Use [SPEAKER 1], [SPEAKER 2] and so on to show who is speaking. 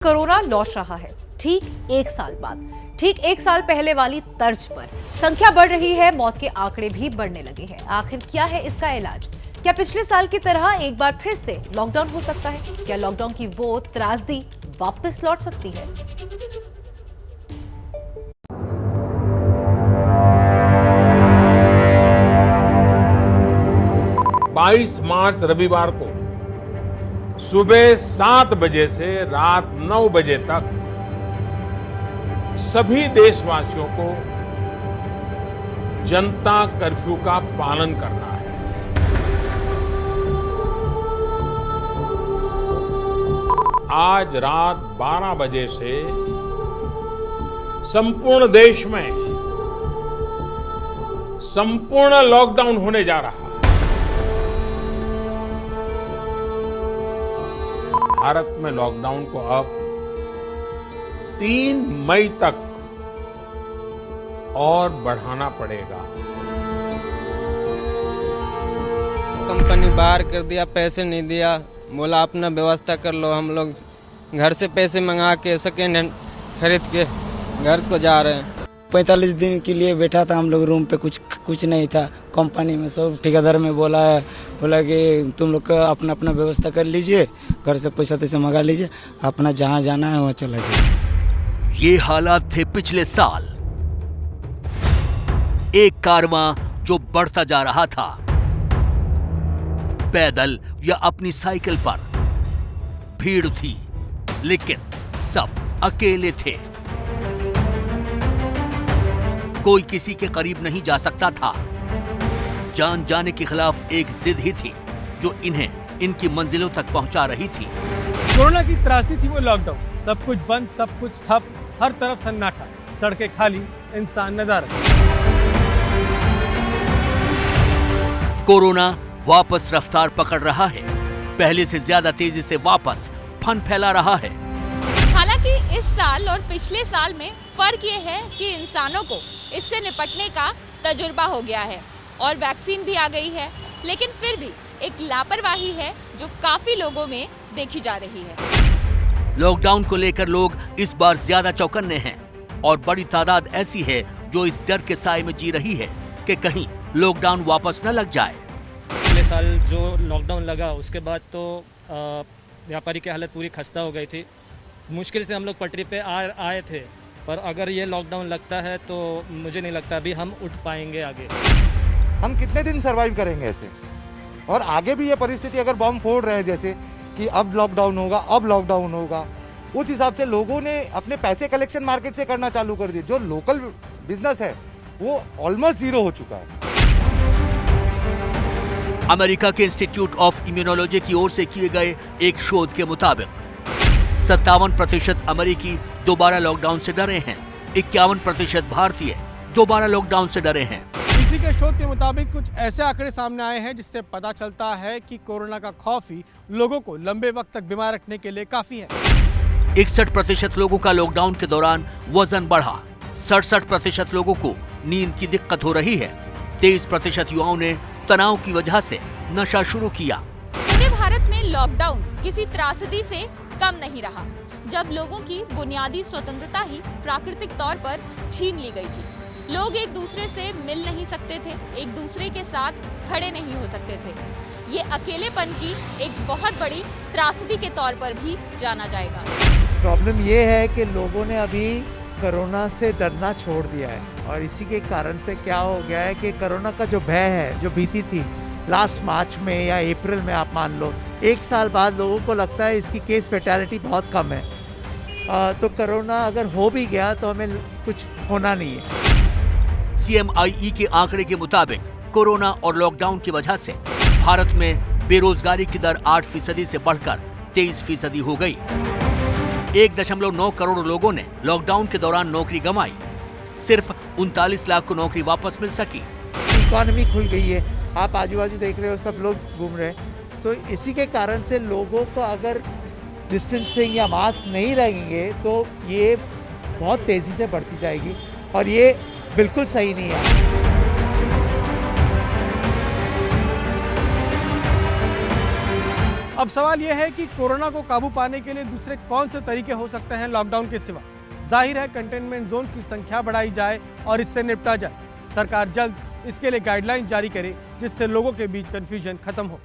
[SPEAKER 1] Corona लौट रहा है ठीक एक साल बाद। ठीक एक साल पहले वाली तर्ज पर संख्या बढ़ रही है, मौत के आंकड़े भी बढ़ने लगे हैं। आखिर क्या है इसका इलाज? क्या पिछले साल की तरह एक बार फिर से लॉकडाउन हो सकता है? क्या लॉकडाउन की वो त्रासदी वापस लौट सकती है?
[SPEAKER 2] बाईस मार्च रविवार को सुबह 7 बजे से रात 9 बजे तक सभी देशवासियों को जनता कर्फ्यू का पालन करना है। आज रात 12 बजे से संपूर्ण देश में संपूर्ण लॉकडाउन होने जा रहा है। भारत में लॉकडाउन को अब 3 मई तक और बढ़ाना पड़ेगा।
[SPEAKER 3] कंपनी बाहर कर दिया, पैसे नहीं दिया, बोला अपना व्यवस्था कर लो। हम लोग घर से पैसे मंगा के सेकेंड हैंड खरीद के घर को जा रहे हैं।
[SPEAKER 4] 45 दिन के लिए बैठा था हम लोग रूम पे, कुछ नहीं था। कंपनी में सब ठेकेदार में बोला कि तुम लोग का अपना अपना व्यवस्था कर लीजिए, घर से पैसा तैसे मंगा लीजिए, अपना जहाँ जाना है वहाँ चला जाए।
[SPEAKER 5] ये हालात थे पिछले साल। एक कारवां जो बढ़ता जा रहा था, पैदल या अपनी साइकिल पर भीड़ थी, लेकिन सब अकेले थे। कोई किसी के करीब नहीं जा सकता था। जान जाने के खिलाफ एक जिद ही थी जो इन्हें इनकी मंजिलों तक पहुंचा रही थी।
[SPEAKER 6] कोरोना की त्रासदी थी वो लॉकडाउन। सब कुछ बंद, सब कुछ ठप, हर तरफ सन्नाटा, सड़कें खाली, इंसान नदारद।
[SPEAKER 5] कोरोना वापस रफ्तार पकड़ रहा है, पहले से ज्यादा तेजी से वापस फन फैला रहा है।
[SPEAKER 7] हालांकि इस साल और पिछले साल में फर्क ये है कि इंसानों को इससे निपटने का तजुर्बा हो गया है और वैक्सीन भी आ गई है, लेकिन फिर भी एक लापरवाही है जो काफी लोगों में देखी जा रही है।
[SPEAKER 5] लॉकडाउन को लेकर लोग इस बार ज्यादा चौकन्ने हैं और बड़ी तादाद ऐसी है जो इस डर के साए में जी रही है कि कहीं लॉकडाउन वापस न लग जाए।
[SPEAKER 8] पिछले साल जो लॉकडाउन लगा उसके बाद तो व्यापारी की हालत पूरी खस्ता हो गई थी। मुश्किल से हम लोग पटरी पे आए थे, पर अगर ये लॉकडाउन लगता है तो मुझे नहीं लगता अभी हम उठ पाएंगे आगे।
[SPEAKER 9] हम कितने दिन सरवाइव करेंगे ऐसे? और आगे भी ये परिस्थिति अगर बम फोड़ रहे हैं जैसे कि अब लॉकडाउन होगा, अब लॉकडाउन होगा, उस हिसाब से लोगों ने अपने पैसे कलेक्शन मार्केट से करना चालू कर दिए। जो लोकल बिजनेस है वो ऑलमोस्ट जीरो हो चुका है।
[SPEAKER 5] अमेरिका के इंस्टीट्यूट ऑफ इम्यूनोलॉजी की ओर से किए गए एक शोध के मुताबिक 57% अमेरिकी दोबारा लॉकडाउन से डरे हैं, 51% भारतीय दोबारा लॉकडाउन से डरे हैं।
[SPEAKER 6] इसी के शोध के मुताबिक कुछ ऐसे आंकड़े सामने आए हैं जिससे पता चलता है कि कोरोना का खौफ ही लोगों को लंबे वक्त तक बीमार रखने के लिए काफी है।
[SPEAKER 5] 61% लोगों का लॉकडाउन के दौरान वजन बढ़ा, 67% लोगों को नींद की दिक्कत हो रही है, 23% युवाओं ने तनाव की वजह से नशा शुरू किया।
[SPEAKER 7] पूरे भारत में लॉकडाउन किसी त्रासदी से कम नहीं रहा, जब लोगों की बुनियादी स्वतंत्रता ही प्राकृतिक तौर पर छीन ली गई थी। लोग एक दूसरे से मिल नहीं सकते थे, एक दूसरे के साथ खड़े नहीं हो सकते थे। ये अकेलेपन की एक बहुत बड़ी त्रासदी के तौर पर भी जाना जाएगा।
[SPEAKER 10] प्रॉब्लम ये है कि लोगों ने अभी कोरोना से डरना छोड़ दिया है, और इसी के कारण से क्या हो गया है कि कोरोना का जो भय है, जो भीति थी लास्ट मार्च में या अप्रैल में, आप मान लो एक साल बाद लोगों को लगता है इसकी केस फैटेलिटी बहुत कम है, तो कोरोना अगर हो भी गया तो हमें कुछ होना नहीं है।
[SPEAKER 5] CMIE के आंकड़े के मुताबिक कोरोना और लॉकडाउन की वजह से भारत में बेरोजगारी की दर 8% से बढ़कर 23% हो गई। 1.9 करोड़ लोगों ने लॉकडाउन के दौरान नौकरी गंवाई, सिर्फ 39 लाख को नौकरी वापस मिल सकी।
[SPEAKER 10] इकोनॉमी खुल गई है, आप आजू बाजू देख रहे हो, सब लोग घूम रहे हैं, तो इसी के कारण से लोगों को अगर डिस्टेंसिंग या मास्क नहीं लगेंगे तो ये बहुत तेजी से बढ़ती जाएगी, और ये बिल्कुल सही नहीं है।
[SPEAKER 6] अब सवाल यह है कि कोरोना को काबू पाने के लिए दूसरे कौन से तरीके हो सकते हैं लॉकडाउन के सिवा। जाहिर है कंटेनमेंट जोन की संख्या बढ़ाई जाए और इससे निपटा जाए। सरकार जल्द इसके लिए गाइडलाइंस जारी करे जिससे लोगों के बीच कंफ्यूजन खत्म हो।